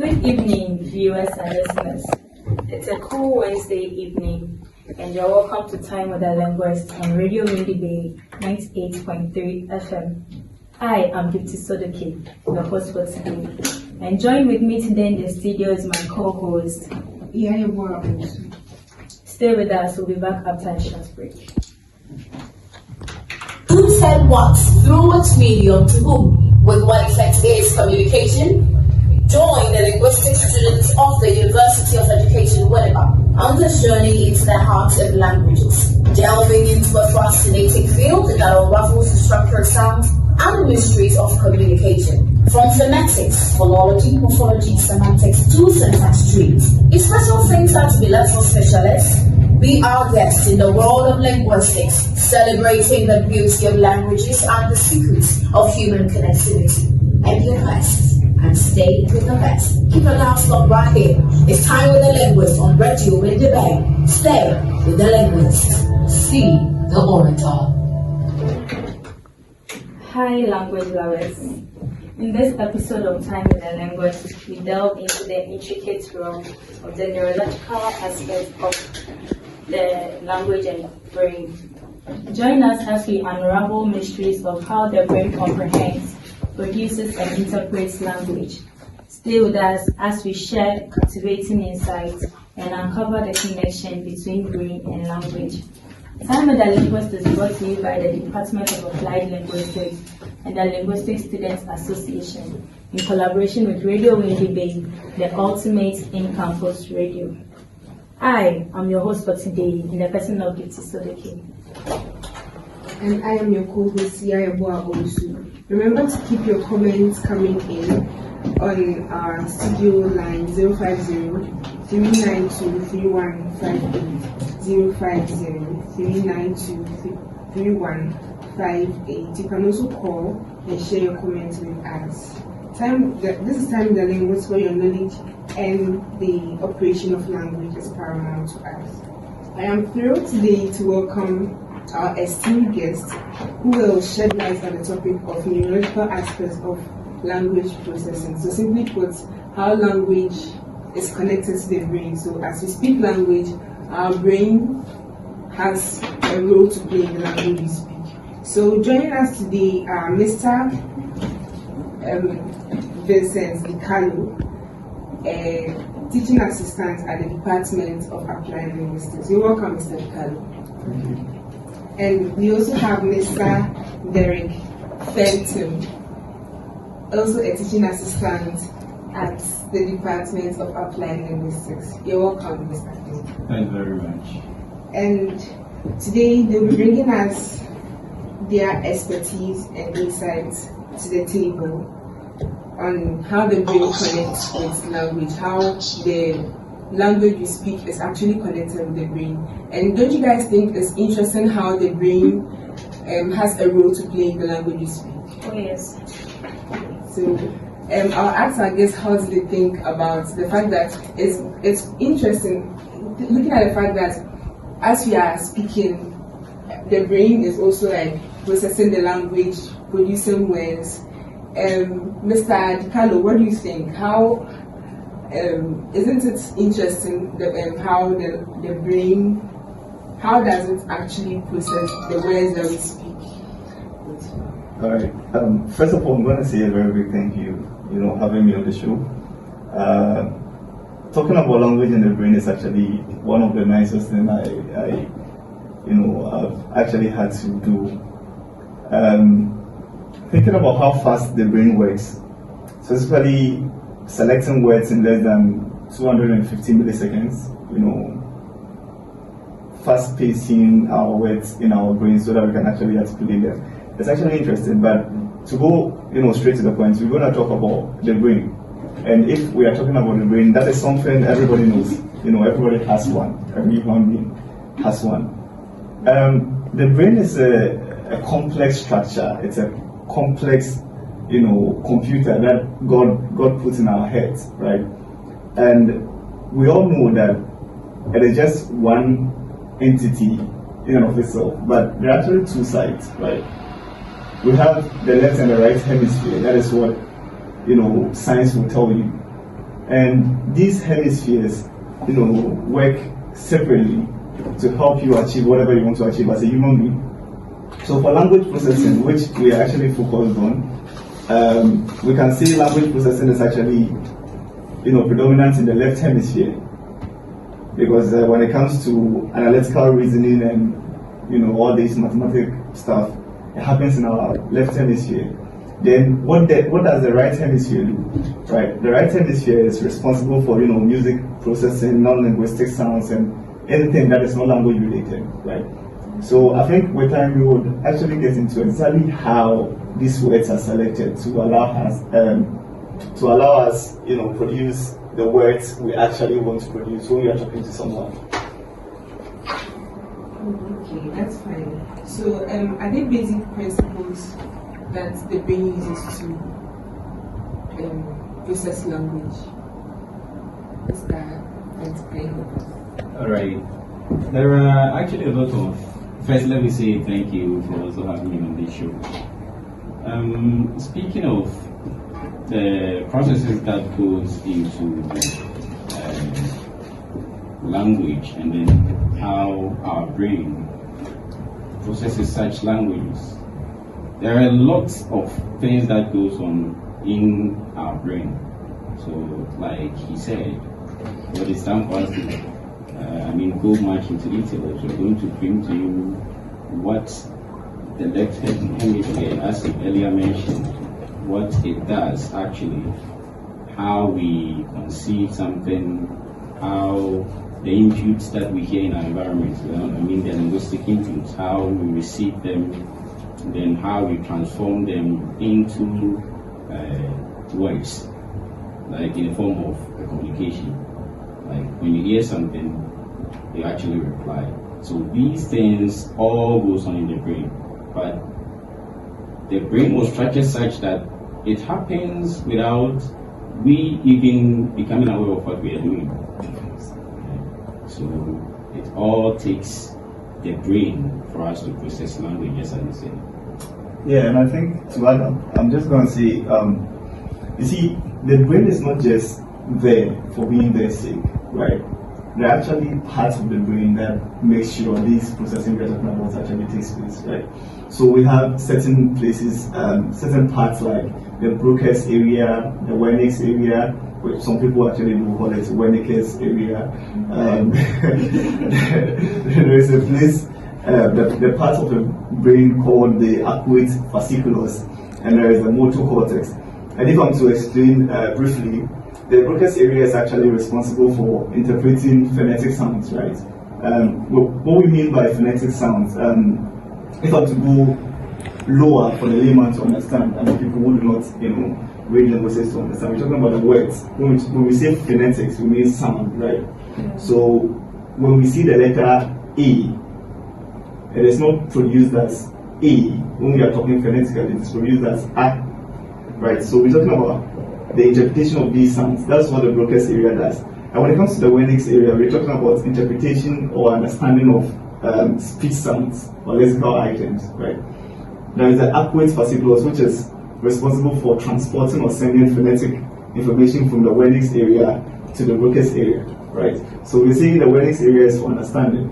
Good evening, viewers and listeners. It's a cool Wednesday evening, and you're welcome to Time with the Linguist on Radio Windy Bay 98.3 FM. I am Gifty Sodoke, your host for today. And join with me today in the studio is my co-host. Stay with us, we'll be back after a short break. Who said what? Through which medium to whom? With what effect is communication? Join the linguistic students of the University of Education, Winneba, on this journey into the heart of languages, delving into a fascinating field that unravels the structure of sounds and the mysteries of communication. From phonetics, phonology, morphology, semantics to syntax trees. If special things are to be left for specialists, be our guest in the world of linguistics, celebrating the beauty of languages and the secrets of human connectivity. And your best, and stay with the best. Keep an eye slot right here. It's Time with the Linguist on Radio Windy Bay. Stay with the Linguist. See the orator. Hi, language lovers. In this episode of Time with the Linguist, we delve into the intricate realm of the neurological aspect of the language and brain. Join us as we unravel mysteries of how the brain comprehends, produces and interprets language. Stay with us as we share captivating insights and uncover the connection between brain and language. Time with the Linguist is brought to you by the Department of Applied Linguistics and the Linguistic Students Association in collaboration with Radio Windy Bay, the ultimate in-campus radio. I am your host for today in the person of Gifty Sodoke. And I am your co-host, Yayabua Osu. Remember to keep your comments coming in on our studio line 050-392-3158, 050-392-3158. You can also call and share your comments with us. This is Time with the Linguist, where your knowledge and the operation of language is paramount to us. I am thrilled today to welcome our esteemed guest, who will shed light on the topic of neurological aspects of language processing. So simply put, how language is connected to the brain. So as we speak language, our brain has a role to play in the language we speak. So joining us today are Mr. Vincent Dicalo, a teaching assistant at the Department of Applied Linguistics. You're welcome, Mr. Dicalo. Thank you. And we also have Mr. Derek Fenton, also a teaching assistant at the Department of Applied Linguistics. You're welcome, Mr. Fenton. Thank you very much. And today they'll be bringing us their expertise and insights to the table on how the brain connects with language, how the language we speak is actually connected with the brain. And don't you guys think it's interesting how the brain has a role to play in the language we speak? Oh yes. So I'll ask our guests how do they think about the fact that it's interesting looking at the fact that as we are speaking, the brain is also like processing the language, producing words. Mr. Dicalo, what do you think? How isn't it interesting how the brain, how does it actually process the words that we speak? All right. First of all, I'm going to say a very big thank you, having me on the show. Talking about language in the brain is actually one of the nicest things I've actually had to do. Thinking about how fast the brain works, so especially selecting words in less than 250 milliseconds, fast pacing our words in our brain so that we can actually articulate them. It's actually interesting, but to go, straight to the point, we're going to talk about the brain. And if we are talking about the brain, that is something everybody knows. Everybody has one. Every human being has one. The brain is a complex structure. It's a complex, computer that God put in our heads, right? And we all know that it is just one entity in and of itself, but there are actually two sides, right? We have the left and the right hemisphere. That is what science will tell you. And these hemispheres, work separately to help you achieve whatever you want to achieve as a human being. So for language processing, which we are actually focused on, we can say language processing is actually, predominant in the left hemisphere, because when it comes to analytical reasoning and all this mathematical stuff, it happens in our left hemisphere. Then what does the right hemisphere do? Right, the right hemisphere is responsible for music processing, non-linguistic sounds, and anything that is not language related. Right. So I think with time we would actually get into exactly how these words are selected to allow us, produce the words we actually want to produce when we are talking to someone. Okay, that's fine. So, are there basic principles that the brain uses to process language? Is that kind of? All right. There are actually a lot of. First, let me say thank you for also having me on this show. Speaking of the processes that goes into language and then how our brain processes such languages, there are lots of things that goes on in our brain. So, like he said, what is time for us to go much into details. We're going to bring to you what the left hemisphere, as you earlier mentioned, what it does actually, how we conceive something, how the inputs that we hear in our environment, the linguistic inputs, how we receive them, then how we transform them into words, like in a form of communication. Like when you hear something, you actually reply. So these things all goes on in the brain, but the brain was structured such that it happens without we even becoming aware of what we are doing. So it all takes the brain for us to process language, as I said. Yeah, and I think to add up, I'm just going to say, you see, the brain is not just there for being there sake, right? There are actually parts of the brain that make sure this processing we're talking about actually takes place, right? So we have certain places, certain parts like the Broca's area, the Wernicke's area, which some people actually do call it Wernicke's area. There is a place, the part of the brain called the arcuate fasciculus, and there is the motor cortex. And if I'm to explain briefly, the Broca's area is actually responsible for interpreting phonetic sounds, right? What we mean by phonetic sounds, if I'm to go lower for the layman to understand, and people who do not, read linguistics to understand, we're talking about the words. When we say phonetics, we mean sound, right? So when we see the letter A, it is not produced as A. When we are talking phonetically, it is produced as A, right? So we're talking about the interpretation of these sounds. That's what the Broca's area does. And when it comes to the Wernicke's area, we're talking about interpretation or understanding of speech sounds or lexical items, right? There is the arcuate fasciculus, which is responsible for transporting or sending phonetic information from the Wernicke's area to the Broca's area, right? So we're saying the Wernicke's area is for understanding.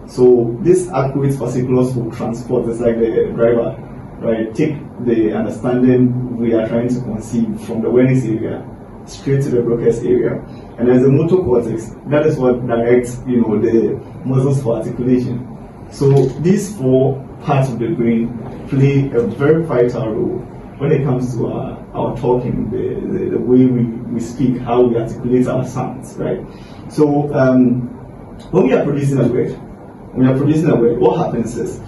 So this arcuate fasciculus will transport, it's like the driver, right? Take the understanding we are trying to conceive from the Wernicke's area straight to the Broca's area. And there's a motor cortex, that is what directs, the muscles for articulation. So these four parts of the brain play a very vital role when it comes to our talking, the way we speak, how we articulate our sounds, right? So when we are producing a word, what happens is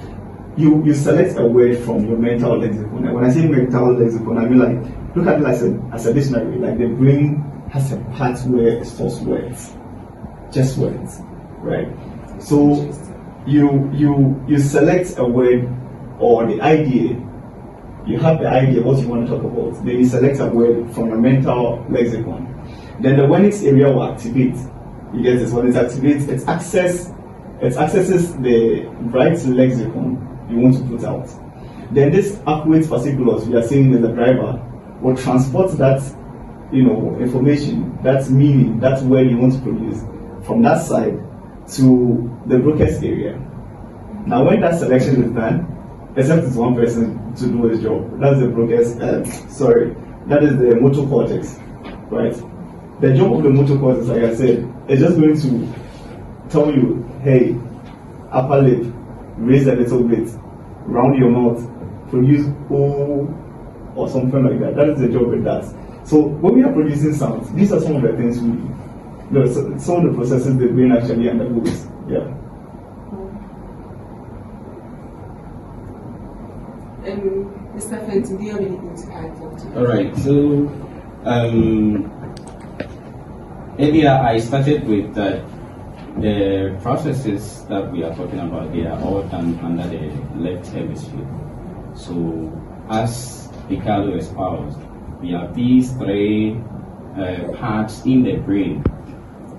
you select a word from your mental lexicon. And when I say mental lexicon, I mean like, look at it as a dictionary. Like the brain has a part where it stores words, just words, right? So you select a word or the idea. You have the idea what you want to talk about. Then you select a word from your mental lexicon. Then the Wernicke's area will activate. You get this? When it activates, it accesses the right lexicon you want to put out. Then this arcuate fasciculus, we are saying is the driver, will transport that information, that's meaning, that's where you want to produce, from that side to the broadcast area. Now, when that selection is done, except it's one person to do his job, that's the broadcast, that is the motor cortex, right? The job of the motor cortex, like I said, is just going to tell you, hey, upper lip, raise a little bit, round your mouth, produce O or something like that. That is the job it does. So when we are producing sounds, these are some of the things we do. Some of the processes the brain actually undergoes. Yeah. Mr. Fenton, do you have anything to add? All right. So earlier I started with that. The processes that we are talking about, they are all done under the left hemisphere. So, as Ricardo espoused, we have these three parts in the brain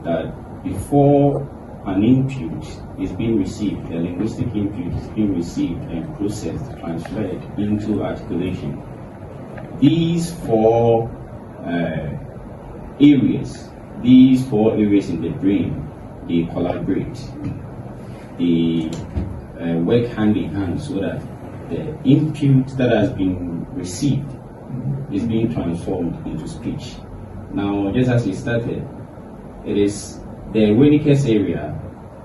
that before an input is being received, the linguistic input is being received and processed, transferred into articulation. These four areas in the brain, they collaborate, they work hand in hand so that the input that has been received is being transformed into speech. Now, just as we started, it is the Wernicke's area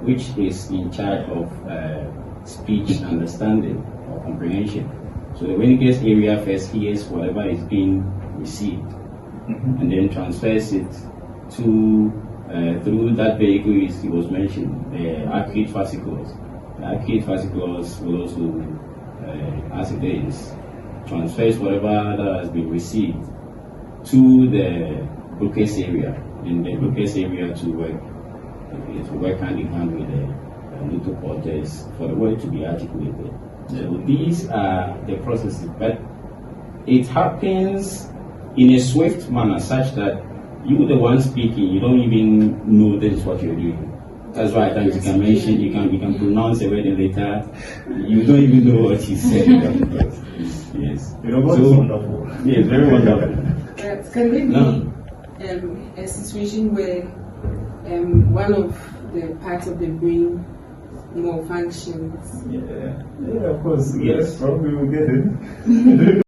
which is in charge of speech understanding or comprehension. So the Wernicke's area first hears whatever is being received and then transfers it to through that vehicle he was mentioned, the arcuate fascicles. The arcuate fascicles will also, as it is, transfers whatever that has been received to the Broca's area, and the Broca's area to work hand in hand with the motor cortex for the word to be articulated. So these are the processes, but it happens in a swift manner such that you, the one speaking, you don't even know this is what you're doing. That's why you can mention, you can pronounce a word and later you don't even know what he said. Yes. God is wonderful. Yes, very wonderful. Can there be a situation where one of the parts of the brain malfunctions? Yeah, of course. Yes. Probably we'll get it.